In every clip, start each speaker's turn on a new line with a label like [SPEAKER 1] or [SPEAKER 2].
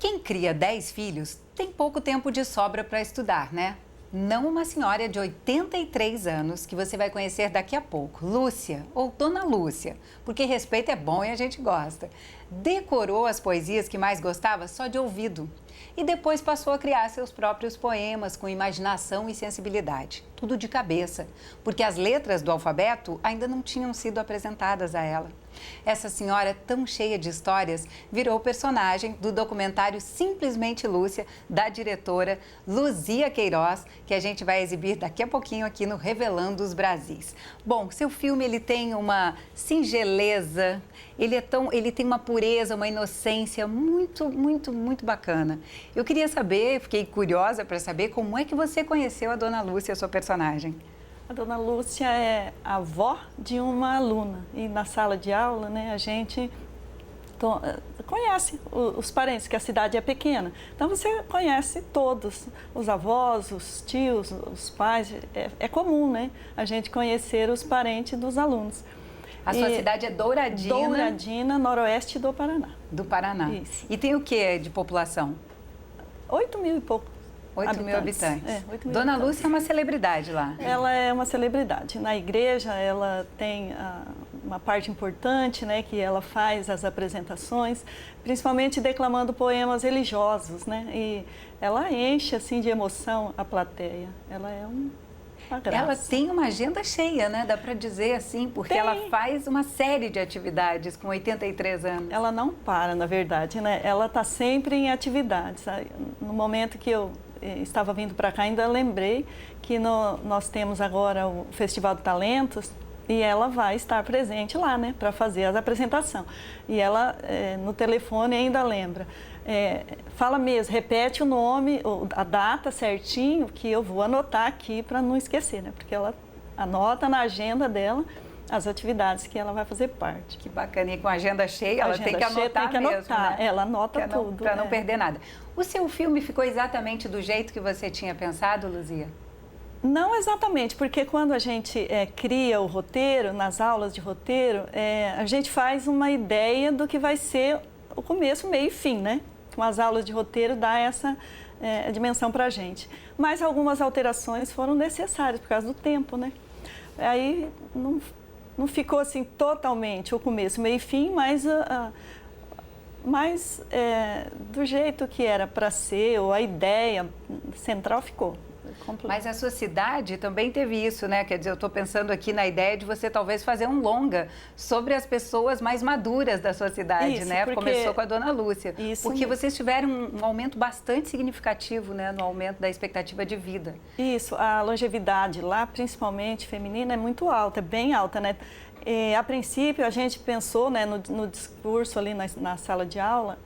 [SPEAKER 1] Quem cria 10 filhos tem pouco tempo de sobra para estudar, né? Não uma senhora de 83 anos que você vai conhecer daqui a pouco, Lúcia, ou Dona Lúcia, porque respeito é bom e a gente gosta. Decorou as poesias que mais gostava só de ouvido e depois passou a criar seus próprios poemas com imaginação e sensibilidade, tudo de cabeça, porque as letras do alfabeto ainda não tinham sido apresentadas a ela. Essa senhora tão cheia de histórias virou personagem do documentário Simplesmente Lúcia, da diretora Luzia Queiroz, que a gente vai exibir daqui a pouquinho aqui no Revelando os Brasis. Bom, seu filme ele tem uma singeleza, ele tem uma pureza, uma inocência muito bacana. Eu queria saber, fiquei curiosa para saber como é que você conheceu a Dona Lúcia, a sua personagem.
[SPEAKER 2] A Dona Lúcia é a avó de uma aluna e na sala de aula, né, a gente conhece os parentes, que a cidade é pequena. Então você conhece todos, os avós, os tios, os pais. É comum, né, a gente conhecer os parentes dos alunos.
[SPEAKER 1] A sua cidade é Douradina?
[SPEAKER 2] Douradina, noroeste do Paraná.
[SPEAKER 1] Do Paraná.
[SPEAKER 2] Isso.
[SPEAKER 1] E tem o que de população?
[SPEAKER 2] 8.000 e pouco.
[SPEAKER 1] 8.000 habitantes.
[SPEAKER 2] 8.000
[SPEAKER 1] Dona
[SPEAKER 2] habitantes.
[SPEAKER 1] Lúcia é uma celebridade lá.
[SPEAKER 2] Ela é uma celebridade. Na igreja, ela tem uma parte importante, né, que ela faz as apresentações, principalmente declamando poemas religiosos, né? E ela enche, assim, de emoção a plateia. Ela é uma graça.
[SPEAKER 1] Ela tem uma agenda cheia, né? Dá para dizer assim, porque ela faz uma série de atividades com 83 anos.
[SPEAKER 2] Ela não para, na verdade, né? Ela está sempre em atividades. No momento que eu estava vindo para cá, ainda lembrei que nós temos agora o Festival de Talentos e ela vai estar presente lá, né, para fazer a apresentação. E ela, no telefone, ainda lembra. Fala mesmo, repete o nome, a data certinho, que eu vou anotar aqui para não esquecer, né, porque ela anota na agenda dela as atividades que ela vai fazer parte.
[SPEAKER 1] Que bacana, e com a agenda cheia, ela tem que anotar mesmo, né?
[SPEAKER 2] Ela anota tudo.
[SPEAKER 1] Para não perder nada. O seu filme ficou exatamente do jeito que você tinha pensado, Luzia?
[SPEAKER 2] Não exatamente, porque quando a gente cria o roteiro, nas aulas de roteiro, a gente faz uma ideia do que vai ser o começo, meio e fim, né? Com as aulas de roteiro dá essa dimensão para a gente. Mas algumas alterações foram necessárias por causa do tempo, né? Aí não ficou assim totalmente o começo, meio e fim, mas do jeito que era para ser, ou a ideia central ficou.
[SPEAKER 1] Mas a sua cidade também teve isso, né? Quer dizer, eu estou pensando aqui na ideia de você talvez fazer um longa sobre as pessoas mais maduras da sua cidade,
[SPEAKER 2] isso,
[SPEAKER 1] né?
[SPEAKER 2] Porque...
[SPEAKER 1] Começou com a Dona Lúcia.
[SPEAKER 2] Isso
[SPEAKER 1] porque
[SPEAKER 2] mesmo.
[SPEAKER 1] vocês tiveram um aumento bastante significativo, né? No aumento da expectativa de vida.
[SPEAKER 2] Isso, a longevidade lá, principalmente feminina, é muito alta, é bem alta, né? A princípio, a gente pensou, né, no discurso ali na sala de aula,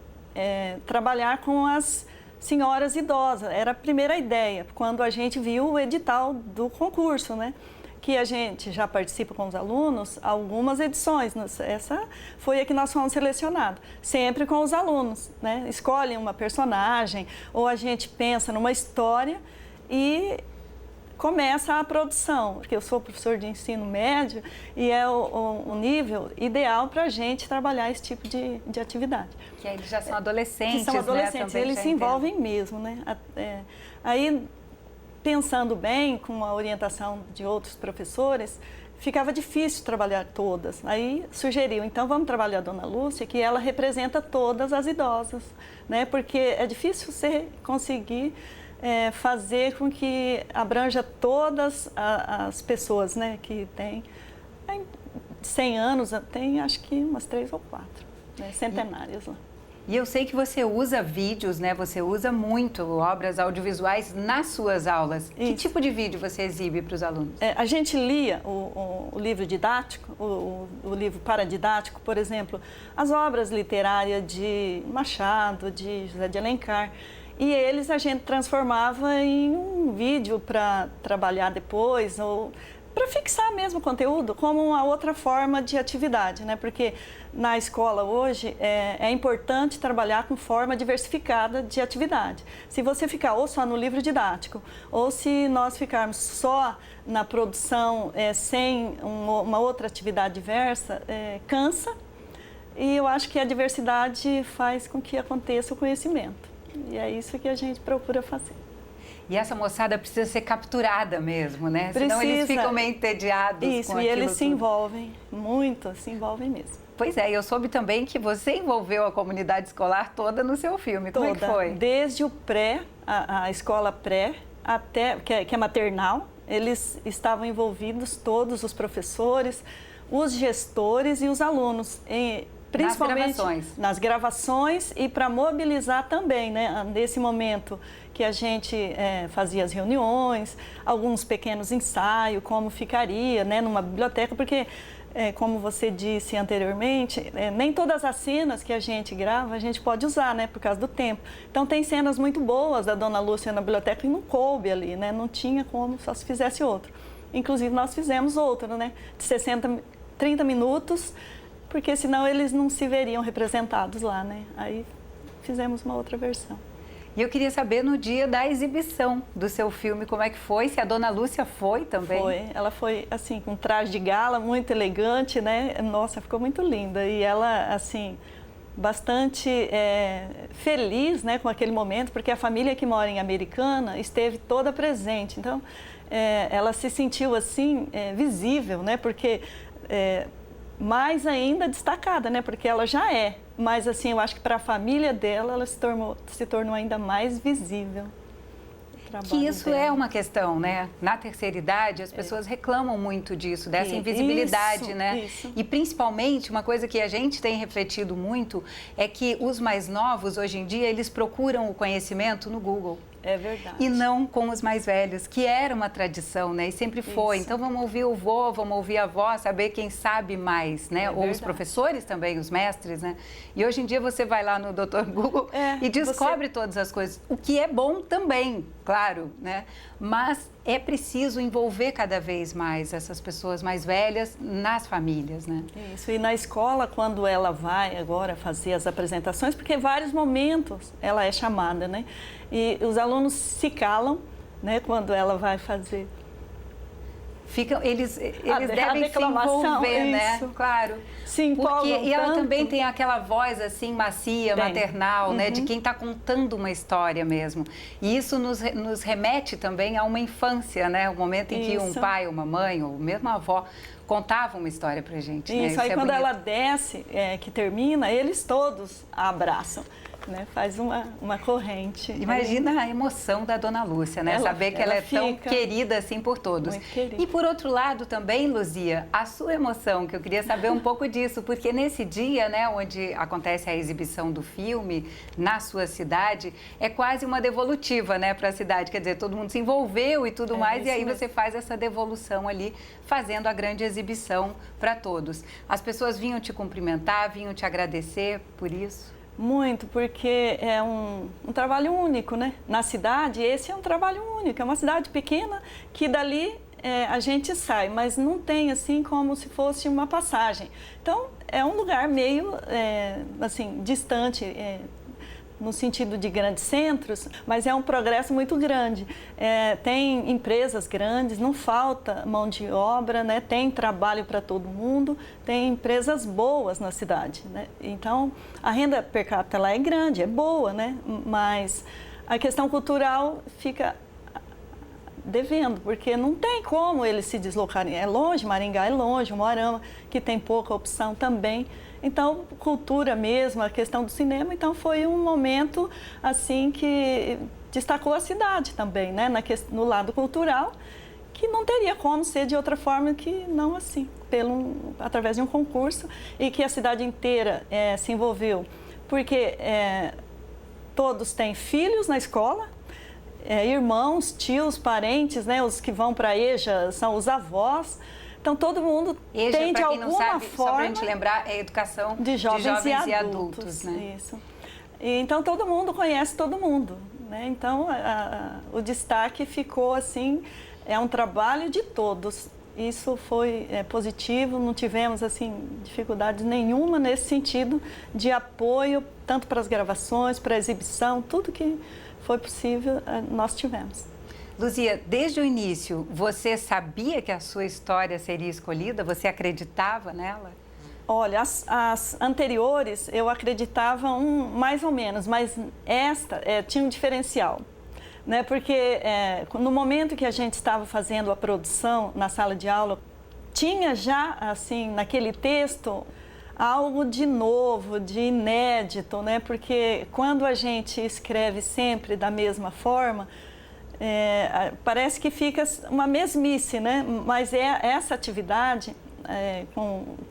[SPEAKER 2] trabalhar com as senhoras idosas. Era a primeira ideia, quando a gente viu o edital do concurso, né? Que a gente já participa com os alunos, algumas edições. Essa foi a que nós fomos selecionados, sempre com os alunos, né? Escolhem uma personagem, ou a gente pensa numa história e começa a produção, porque eu sou professor de ensino médio e é o nível ideal para a gente trabalhar esse tipo de atividade.
[SPEAKER 1] Que aí eles já são adolescentes,
[SPEAKER 2] que são adolescentes,
[SPEAKER 1] né?
[SPEAKER 2] Eles se envolvem mesmo, né? Aí, pensando bem, com a orientação de outros professores, ficava difícil trabalhar todas. Aí sugeriu, então vamos trabalhar a Dona Lúcia, que ela representa todas as idosas, né? Porque é difícil você conseguir fazer com que abranja todas as pessoas, né, que tem 100 anos, tem acho que umas 3 ou 4, né, centenárias lá.
[SPEAKER 1] E eu sei que você usa vídeos, né? Você usa muito obras audiovisuais nas suas aulas. Isso. Que tipo de vídeo você exibe para os alunos?
[SPEAKER 2] A gente lia o livro didático, o livro paradidático, por exemplo, as obras literárias de Machado, de José de Alencar. E eles a gente transformava em um vídeo para trabalhar depois, ou para fixar mesmo o conteúdo como uma outra forma de atividade, né? Porque na escola hoje é importante trabalhar com forma diversificada de atividade. Se você ficar ou só no livro didático, ou se nós ficarmos só na produção sem uma outra atividade diversa, cansa. E eu acho que a diversidade faz com que aconteça o conhecimento. E é isso que a gente procura fazer.
[SPEAKER 1] E essa moçada precisa ser capturada mesmo, né?
[SPEAKER 2] Precisa.
[SPEAKER 1] Senão eles ficam meio entediados
[SPEAKER 2] isso,
[SPEAKER 1] com
[SPEAKER 2] e
[SPEAKER 1] aquilo
[SPEAKER 2] eles se
[SPEAKER 1] tudo.
[SPEAKER 2] envolvem muito, se envolvem mesmo.
[SPEAKER 1] Pois é, eu soube também que você envolveu a comunidade escolar toda no seu filme. Como é que foi?
[SPEAKER 2] Desde o pré, a escola pré, até, que é maternal, eles estavam envolvidos, todos os professores, os gestores e os alunos, principalmente nas gravações e para mobilizar também, né? Nesse momento que a gente fazia as reuniões, alguns pequenos ensaios, como ficaria, né, numa biblioteca, porque como você disse anteriormente, nem todas as cenas que a gente grava a gente pode usar, né, por causa do tempo. Então tem cenas muito boas da Dona Lúcia na biblioteca e não coube ali, né, não tinha como, só se fizesse outro. Inclusive nós fizemos outro, né, de 30 minutos, porque senão eles não se veriam representados lá, né. Aí fizemos uma outra versão.
[SPEAKER 1] E eu queria saber no dia da exibição do seu filme, como é que foi, se a Dona Lúcia foi também.
[SPEAKER 2] Foi, ela foi assim, com traje de gala, muito elegante, né? Nossa, ficou muito linda. E ela, assim, bastante feliz, né, com aquele momento, porque a família que mora em Americana esteve toda presente. Então, ela se sentiu, assim, visível, né? Porque mais ainda destacada, né? Porque ela já é. Mas, assim, eu acho que para a família dela, ela se tornou ainda mais visível.
[SPEAKER 1] Que isso é uma questão, né? Na terceira idade, as pessoas reclamam muito disso, dessa invisibilidade,
[SPEAKER 2] isso,
[SPEAKER 1] né?
[SPEAKER 2] Isso.
[SPEAKER 1] E principalmente, uma coisa que a gente tem refletido muito é que os mais novos, hoje em dia, eles procuram o conhecimento no Google.
[SPEAKER 2] É verdade.
[SPEAKER 1] E não com os mais velhos, que era uma tradição, né? E sempre foi.
[SPEAKER 2] Isso.
[SPEAKER 1] Então, vamos ouvir o vô, vamos ouvir a avó, saber quem sabe mais, né? Ou os professores também, os mestres, né? E hoje em dia você vai lá no Dr. Google e descobre todas as coisas. O que é bom também, claro, né? Mas é preciso envolver cada vez mais essas pessoas mais velhas nas famílias, né?
[SPEAKER 2] Isso, e na escola, quando ela vai agora fazer as apresentações, porque em vários momentos ela é chamada, né? E os alunos se calam, né, quando ela vai fazer.
[SPEAKER 1] Eles devem se envolver, né? Claro.
[SPEAKER 2] Se empolgam
[SPEAKER 1] e ela
[SPEAKER 2] tanto.
[SPEAKER 1] também tem aquela voz assim macia, maternal, né? De quem está contando uma história mesmo. E isso nos remete também a uma infância, né? O momento em que um pai, uma mãe, ou mesmo a avó contavam uma história pra gente.
[SPEAKER 2] Isso,
[SPEAKER 1] né?
[SPEAKER 2] aí quando ela desce, que termina, eles todos a abraçam. Né? Faz uma corrente.
[SPEAKER 1] Imagina a emoção da Dona Lúcia, né? Saber que ela é tão querida assim por todos. E por outro lado também, Luzia, a sua emoção, que eu queria saber um pouco disso, porque nesse dia, né, onde acontece a exibição do filme na sua cidade, é quase uma devolutiva, né, para a cidade. Quer dizer, todo mundo se envolveu e tudo mais, e aí você faz essa devolução ali, fazendo a grande exibição para todos. As pessoas vinham te cumprimentar, vinham te agradecer por isso?
[SPEAKER 2] Muito, porque é um trabalho único, né? Na cidade, esse é um trabalho único. É uma cidade pequena que dali a gente sai, mas não tem assim como se fosse uma passagem. Então, é um lugar meio, assim, distante, no sentido de grandes centros, mas é um progresso muito grande. Tem empresas grandes, não falta mão de obra, né? Tem trabalho para todo mundo, tem empresas boas na cidade, né? Então, a renda per capita lá é grande, é boa, né? Mas a questão cultural fica devendo, porque não tem como eles se deslocarem. É longe, Maringá é longe, Moarama, que tem pouca opção também. Então, cultura mesmo, a questão do cinema, então foi um momento assim que destacou a cidade também, né? No lado cultural, que não teria como ser de outra forma que não assim, através de um concurso, e que a cidade inteira se envolveu, porque todos têm filhos na escola, irmãos, tios, parentes, né? Os que vão para a EJA são os avós. Então, todo mundo
[SPEAKER 1] EJA,
[SPEAKER 2] tem, de alguma forma...
[SPEAKER 1] Só para a gente lembrar, é educação de jovens e adultos, né?
[SPEAKER 2] Isso. E, então, todo mundo conhece todo mundo, né? Então, o destaque ficou assim, é um trabalho de todos. Isso foi positivo, não tivemos assim, dificuldade nenhuma nesse sentido de apoio, tanto para as gravações, para a exibição, tudo que foi possível, nós tivemos.
[SPEAKER 1] Luzia, desde o início, você sabia que a sua história seria escolhida? Você acreditava nela?
[SPEAKER 2] Olha, as anteriores eu acreditava mais ou menos, mas esta tinha um diferencial. Né? Porque no momento que a gente estava fazendo a produção na sala de aula, tinha já, assim, naquele texto, algo de novo, de inédito, né? Porque quando a gente escreve sempre da mesma forma, parece que fica uma mesmice, né? Mas essa atividade...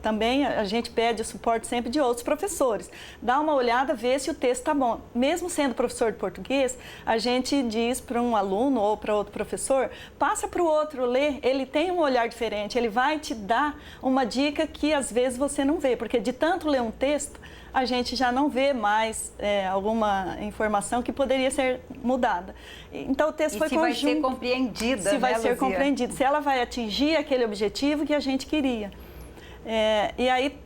[SPEAKER 2] também a gente pede o suporte sempre de outros professores. Dá uma olhada, vê se o texto está bom. Mesmo sendo professor de português, a gente diz para um aluno ou para outro professor, passa para o outro ler, ele tem um olhar diferente, ele vai te dar uma dica que às vezes você não vê, porque de tanto ler um texto, a gente já não vê mais alguma informação que poderia ser mudada. Então o texto foi conjunto.
[SPEAKER 1] Se vai ser compreendida,
[SPEAKER 2] se vai
[SPEAKER 1] né,
[SPEAKER 2] ser
[SPEAKER 1] Luzia?
[SPEAKER 2] compreendida, se ela vai atingir aquele objetivo que a gente queria. E aí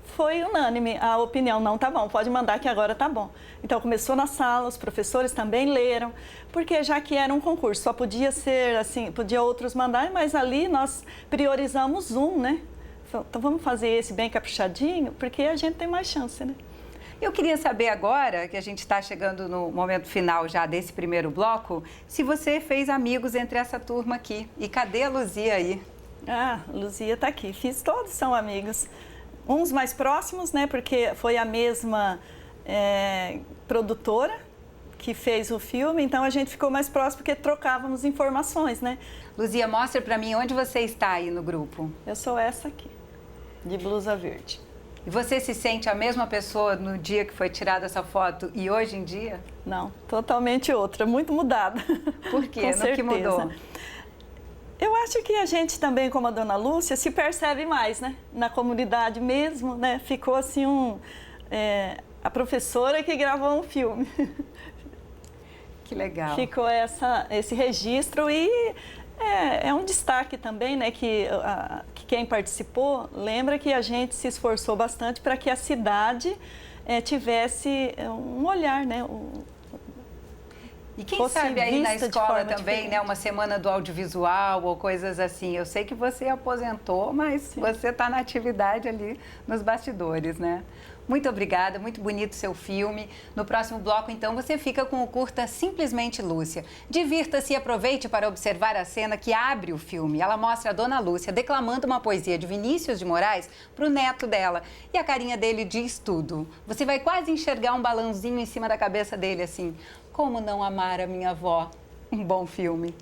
[SPEAKER 2] foi unânime a opinião, não, tá bom, pode mandar que agora tá bom. Então começou na sala, os professores também leram, porque já que era um concurso, só podia ser assim, podia outros mandar, mas ali nós priorizamos um, né? Então vamos fazer esse bem caprichadinho, porque a gente tem mais chance, né?
[SPEAKER 1] Eu queria saber agora, que a gente está chegando no momento final já desse primeiro bloco, se você fez amigos entre essa turma aqui. E cadê a Luzia aí?
[SPEAKER 2] Ah, Luzia está aqui. Todos são amigos. Uns mais próximos, né? Porque foi a mesma produtora que fez o filme, então a gente ficou mais próximo porque trocávamos informações, né?
[SPEAKER 1] Luzia, mostra para mim onde você está aí no grupo.
[SPEAKER 2] Eu sou essa aqui, de blusa verde.
[SPEAKER 1] E você se sente a mesma pessoa no dia que foi tirada essa foto e hoje em dia?
[SPEAKER 2] Não, totalmente outra, muito mudada.
[SPEAKER 1] Por quê?
[SPEAKER 2] Com
[SPEAKER 1] No
[SPEAKER 2] certeza.
[SPEAKER 1] que mudou?
[SPEAKER 2] Eu acho que a gente também, como a dona Lúcia, se percebe mais, né? Na comunidade mesmo, né? Ficou assim a professora que gravou um filme.
[SPEAKER 1] Que legal.
[SPEAKER 2] Ficou esse registro e é um destaque também, né? Que quem participou lembra que a gente se esforçou bastante para que a cidade tivesse um olhar, né?
[SPEAKER 1] E quem sabe aí na escola também,
[SPEAKER 2] diferente,
[SPEAKER 1] né, uma semana do audiovisual ou coisas assim. Eu sei que você aposentou, mas sim, você está na atividade ali nos bastidores, né? Muito obrigada, muito bonito seu filme. No próximo bloco, então, você fica com o curta Simplesmente Lúcia. Divirta-se e aproveite para observar a cena que abre o filme. Ela mostra a dona Lúcia declamando uma poesia de Vinícius de Moraes para o neto dela. E a carinha dele diz tudo. Você vai quase enxergar um balãozinho em cima da cabeça dele, assim. Como não amar a minha avó? Um bom filme.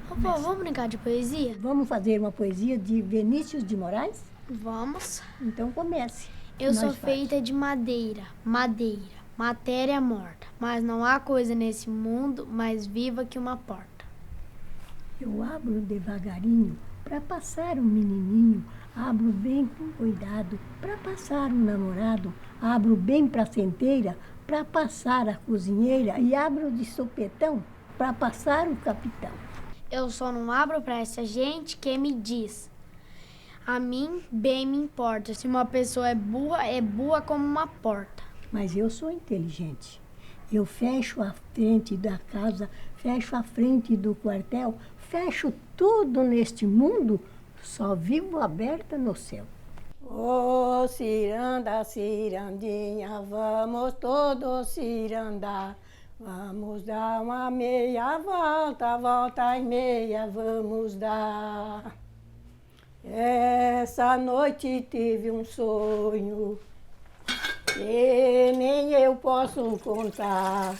[SPEAKER 3] Vovó, vamos brincar de poesia?
[SPEAKER 4] Vamos fazer uma poesia de Vinícius de Moraes?
[SPEAKER 3] Vamos.
[SPEAKER 4] Então comece.
[SPEAKER 3] Eu sou feita de madeira, matéria morta. Mas não há coisa nesse mundo mais viva que uma porta.
[SPEAKER 4] Eu abro devagarinho para passar um menininho. Abro bem com cuidado para passar um namorado. Abro bem para a centeira para passar a cozinheira. E abro de sopetão para passar o capitão.
[SPEAKER 3] Eu só não abro para essa gente que me diz. A mim bem me importa. Se uma pessoa é burra como uma porta.
[SPEAKER 4] Mas eu sou inteligente. Eu fecho a frente da casa, fecho a frente do quartel, fecho tudo neste mundo, só vivo aberta no céu. Ô, ciranda, cirandinha, vamos todos cirandar. Vamos dar uma meia volta, volta e meia vamos dar. Essa noite tive um sonho que nem eu posso contar.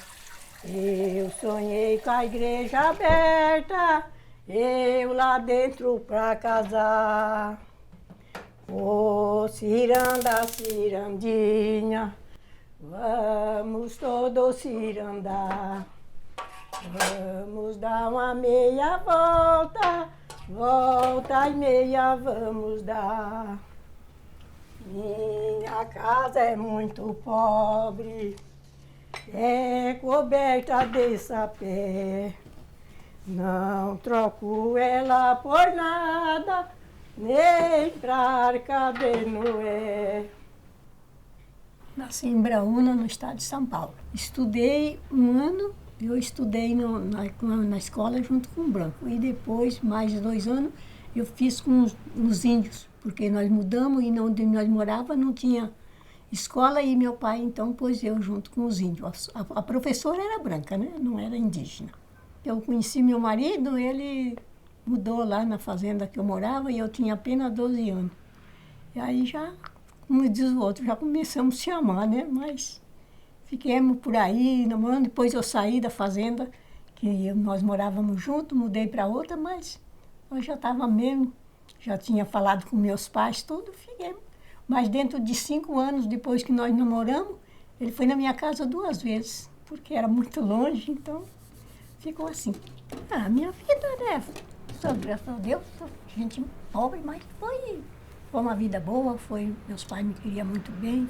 [SPEAKER 4] Eu sonhei com a igreja aberta, eu lá dentro pra casar. Ô, ciranda, cirandinha, Vamos todos cirandar, vamos dar uma meia volta, volta e meia vamos dar. Minha casa é muito pobre, é coberta de sapé. Não troco ela por nada, nem pra Arca de Noé. Nasci em Braúna, no estado de São Paulo. Estudei um ano, eu estudei na escola junto com o branco. E depois, mais 2 anos, eu fiz com os índios, porque nós mudamos e onde nós morávamos não tinha escola e meu pai então pôs eu junto com os índios. A professora era branca, né? Não era indígena. Eu conheci meu marido, ele mudou lá na fazenda que eu morava e eu tinha apenas 12 anos. E aí já, como diz o outro, já começamos a se amar, né? Mas fiquemos por aí namorando. Depois eu saí da fazenda, que nós morávamos juntos, mudei para outra, mas eu já estava mesmo, já tinha falado com meus pais, tudo, fiquemos. Mas dentro de 5 anos, depois que nós namoramos, ele foi na minha casa 2 vezes, porque era muito longe, então ficou assim. A minha vida, né? Graças a Deus, gente pobre, mas foi uma vida boa, meus pais me queriam muito bem.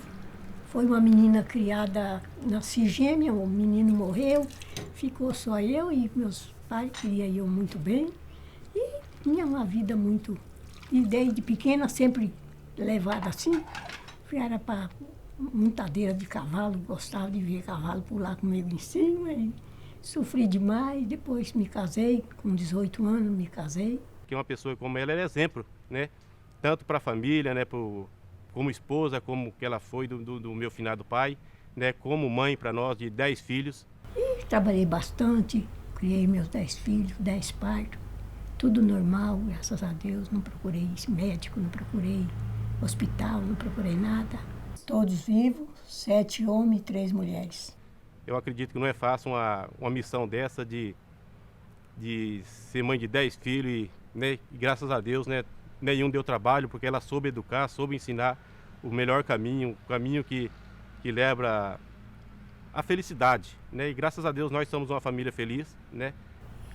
[SPEAKER 4] Foi uma menina criada, nasci gêmea, o menino morreu, ficou só eu e meus pais queriam eu muito bem. E tinha uma vida muito... E desde pequena, sempre levada assim, era para montadeira de cavalo, gostava de ver cavalo pular comigo em cima. E sofri demais, depois me casei, com 18 anos me casei.
[SPEAKER 5] Que uma pessoa como ela é exemplo, né? Tanto para a família, né? Como esposa, como que ela foi do meu finado pai, né? Como mãe para nós de 10 filhos.
[SPEAKER 4] E trabalhei bastante, criei meus 10 filhos, 10 partos, tudo normal, graças a Deus. Não procurei médico, não procurei hospital, não procurei nada. Todos vivos, 7 homens e 3 mulheres.
[SPEAKER 5] Eu acredito que não é fácil uma missão dessa de ser mãe de 10 filhos e, né, e graças a Deus, né, nenhum deu trabalho, porque ela soube educar, soube ensinar o melhor caminho, o caminho que leva à felicidade, né? E graças a Deus nós somos uma família feliz, né?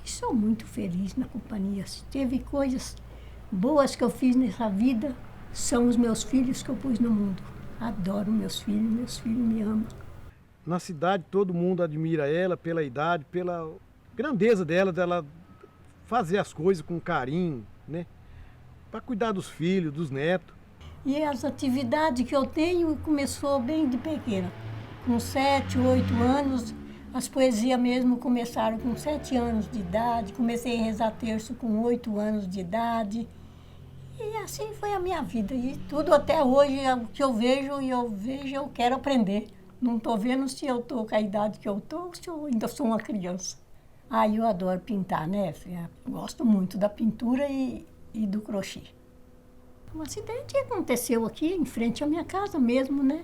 [SPEAKER 4] Sou muito feliz na companhia. Se teve coisas boas que eu fiz nessa vida, são os meus filhos que eu pus no mundo. Adoro meus filhos me amam.
[SPEAKER 6] Na cidade todo mundo admira ela pela idade, pela grandeza dela fazer as coisas com carinho, né? Para cuidar dos filhos, dos netos.
[SPEAKER 4] E as atividades que eu tenho começou bem de pequena. Com 7, 8 anos, as poesias mesmo começaram com 7 anos de idade. Comecei a rezar terço com 8 anos de idade. E assim foi a minha vida. E tudo até hoje, o que eu vejo, eu quero aprender. Não estou vendo se eu estou com a idade que eu estou ou se eu ainda sou uma criança. Eu adoro pintar, né? Gosto muito da pintura e do crochê. Um acidente aconteceu aqui em frente à minha casa mesmo, né?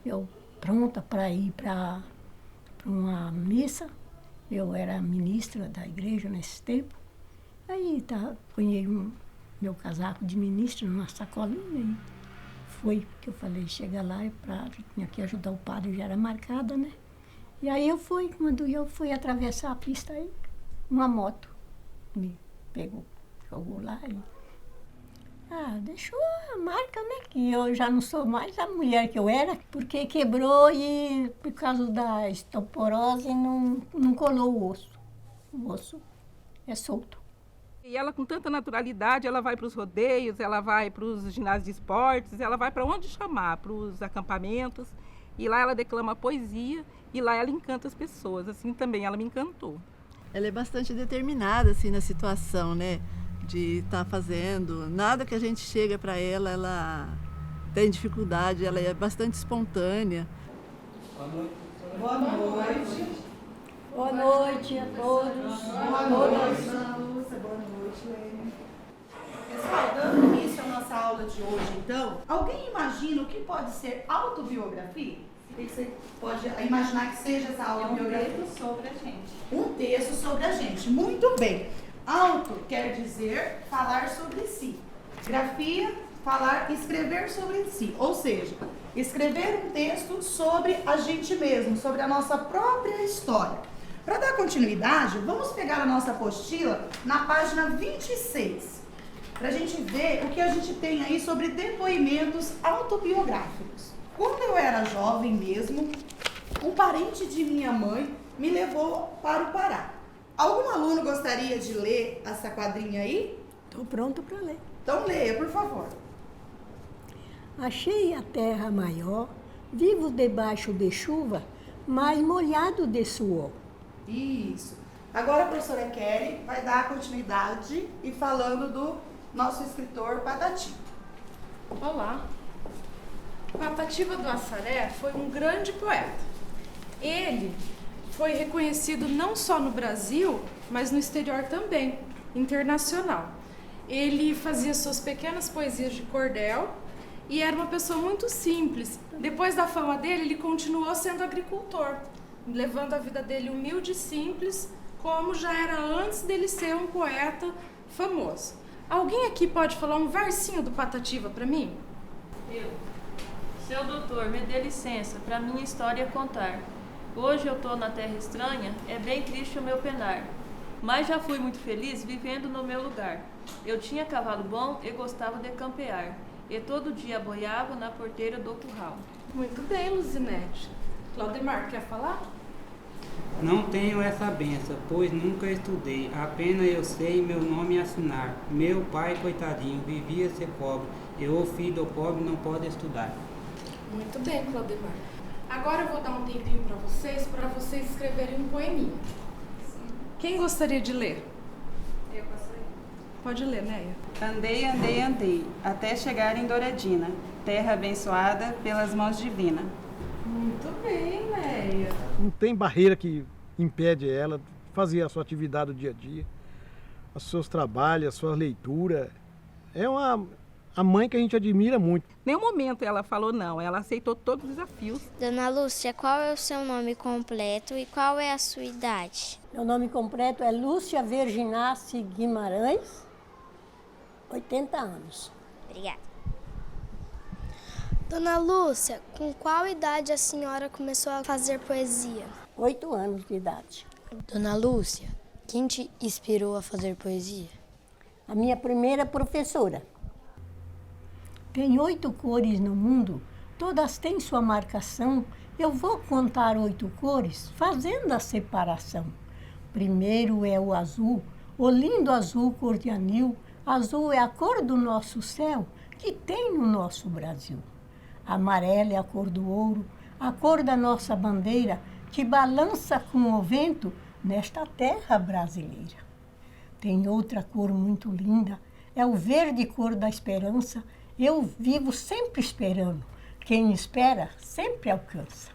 [SPEAKER 4] Eu pronta para ir para uma missa. Eu era ministra da igreja nesse tempo. Aí ponhei meu casaco de ministra numa sacolinha e foi que eu falei, chega lá, tinha que ajudar o padre, já era marcada, né? E aí quando eu fui atravessar a pista aí, uma moto me pegou, jogou lá e... deixou a marca, né? Que eu já não sou mais a mulher que eu era, porque quebrou e por causa da osteoporose não colou o osso. O osso é solto.
[SPEAKER 7] E ela, com tanta naturalidade, ela vai para os rodeios, ela vai para os ginásios de esportes, ela vai para onde chamar, para os acampamentos. E lá ela declama poesia e lá ela encanta as pessoas. Assim também ela me encantou.
[SPEAKER 8] Ela é bastante determinada assim, na situação, né? De estar fazendo. Nada que a gente chega para ela tem dificuldade, ela é bastante espontânea.
[SPEAKER 9] Boa noite.
[SPEAKER 4] Boa noite. Boa noite a todos. Boa noite.
[SPEAKER 9] Pessoal, dando início à nossa aula de hoje, então, alguém imagina o que pode ser autobiografia? O que você pode imaginar que seja essa autobiografia?
[SPEAKER 10] Um texto sobre a gente.
[SPEAKER 9] Um texto sobre a gente. Muito bem. Auto quer dizer falar sobre si. Grafia, falar, escrever sobre si. Ou seja, escrever um texto sobre a gente mesmo, sobre a nossa própria história. Para dar continuidade, vamos pegar a nossa apostila na página 26, para a gente ver o que a gente tem aí sobre depoimentos autobiográficos. Quando eu era jovem mesmo, um parente de minha mãe me levou para o Pará. Algum aluno gostaria de ler essa quadrinha aí?
[SPEAKER 4] Estou pronto para ler.
[SPEAKER 9] Então leia, por favor.
[SPEAKER 4] Achei a terra maior, vivo debaixo de chuva, mas molhado de suor.
[SPEAKER 9] Isso. Agora a professora Kelly vai dar continuidade e falando do nosso escritor Patativa.
[SPEAKER 10] Olá. Patativa do Assaré foi um grande poeta. Ele foi reconhecido não só no Brasil, mas no exterior também, internacional. Ele fazia suas pequenas poesias de cordel e era uma pessoa muito simples. Depois da fama dele, ele continuou sendo agricultor, levando a vida dele humilde e simples, como já era antes dele ser um poeta famoso. Alguém aqui pode falar um versinho do Patativa para mim?
[SPEAKER 11] Eu. Seu doutor, me dê licença para minha história contar. Hoje eu tô na terra estranha, é bem triste o meu penar. Mas já fui muito feliz vivendo no meu lugar. Eu tinha cavalo bom e gostava de campear. E todo dia boiava na porteira do curral.
[SPEAKER 10] Muito bem, Luzinete. Claudemar, quer falar?
[SPEAKER 12] Não tenho essa benção, pois nunca estudei. Apenas eu sei meu nome assinar. Meu pai, coitadinho, vivia ser pobre. E o filho do pobre não pode estudar.
[SPEAKER 10] Muito bem, Claudemar. Agora eu vou dar um tempinho para vocês escreverem um poeminha. Quem gostaria de ler?
[SPEAKER 11] Eu gostaria.
[SPEAKER 10] Pode ler, Neia.
[SPEAKER 13] Andei, andei, andei, até chegar em Douradina, terra abençoada pelas mãos divinas.
[SPEAKER 10] Muito bem, Neia.
[SPEAKER 6] Não tem barreira que impede ela de fazer a sua atividade do dia a dia, os seus trabalhos, a sua leitura. É a mãe que a gente admira muito.
[SPEAKER 7] Nenhum momento ela falou não, ela aceitou todos os desafios.
[SPEAKER 3] Dona Lúcia, qual é o seu nome completo e qual é a sua idade?
[SPEAKER 4] Meu nome completo é Lúcia Verginace Guimarães, 80 anos.
[SPEAKER 3] Obrigada. Dona Lúcia, com qual idade a senhora começou a fazer poesia?
[SPEAKER 4] 8 anos de idade.
[SPEAKER 3] Dona Lúcia, quem te inspirou a fazer poesia?
[SPEAKER 4] A minha primeira professora. Tem 8 cores no mundo, todas têm sua marcação. Eu vou contar 8 cores, fazendo a separação. Primeiro é o azul, o lindo azul cor de anil. Azul é a cor do nosso céu, que tem no nosso Brasil. Amarela é a cor do ouro, a cor da nossa bandeira, que balança com o vento nesta terra brasileira. Tem outra cor muito linda, é o verde cor da esperança. Eu vivo sempre esperando, quem espera sempre alcança.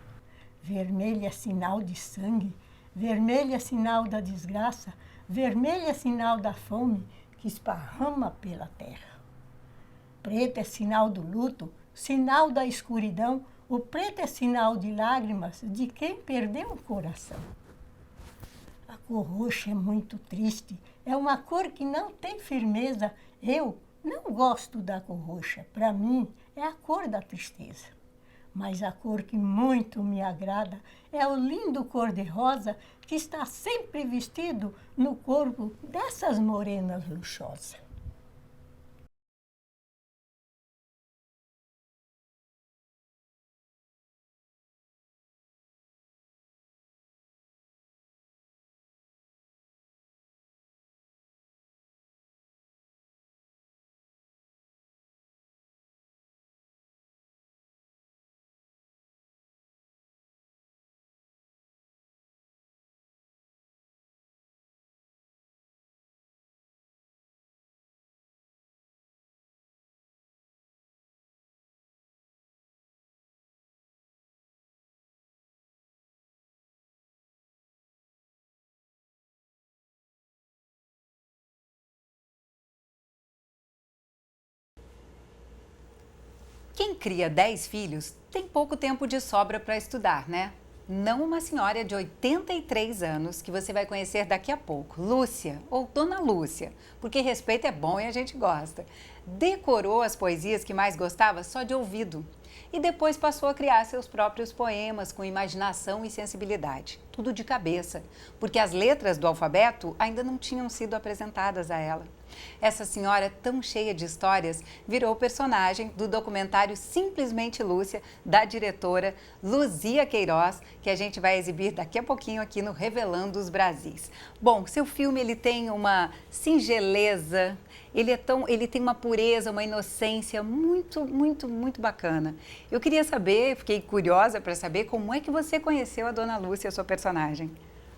[SPEAKER 4] Vermelho é sinal de sangue, vermelho é sinal da desgraça, vermelho é sinal da fome que esparrama pela terra. Preto é sinal do luto, sinal da escuridão, o preto é sinal de lágrimas de quem perdeu o coração. A cor roxa é muito triste, é uma cor que não tem firmeza. Eu não gosto da cor roxa, para mim é a cor da tristeza. Mas a cor que muito me agrada é o lindo cor-de-rosa que está sempre vestido no corpo dessas morenas luxuosas.
[SPEAKER 1] Quem cria 10 filhos tem pouco tempo de sobra para estudar, né? Não uma senhora de 83 anos que você vai conhecer daqui a pouco, Lúcia, ou Dona Lúcia, porque respeito é bom e a gente gosta. Decorou as poesias que mais gostava só de ouvido. E depois passou a criar seus próprios poemas com imaginação e sensibilidade. Tudo de cabeça, porque as letras do alfabeto ainda não tinham sido apresentadas a ela. Essa senhora tão cheia de histórias virou personagem do documentário Simplesmente Lúcia, da diretora Luzia Queiroz, que a gente vai exibir daqui a pouquinho aqui no Revelando os Brasis. Bom, seu filme ele tem uma singeleza, ele tem uma pureza, uma inocência muito bacana. Eu queria saber, fiquei curiosa para saber como é que você conheceu a Dona Lúcia, sua personagem.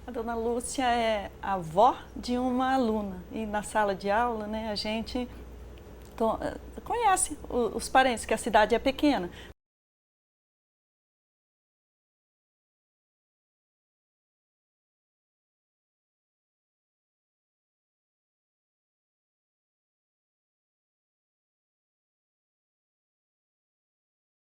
[SPEAKER 2] A Dona Lúcia é a avó de uma aluna e na sala de aula, né, a gente conhece os parentes, que a cidade é pequena.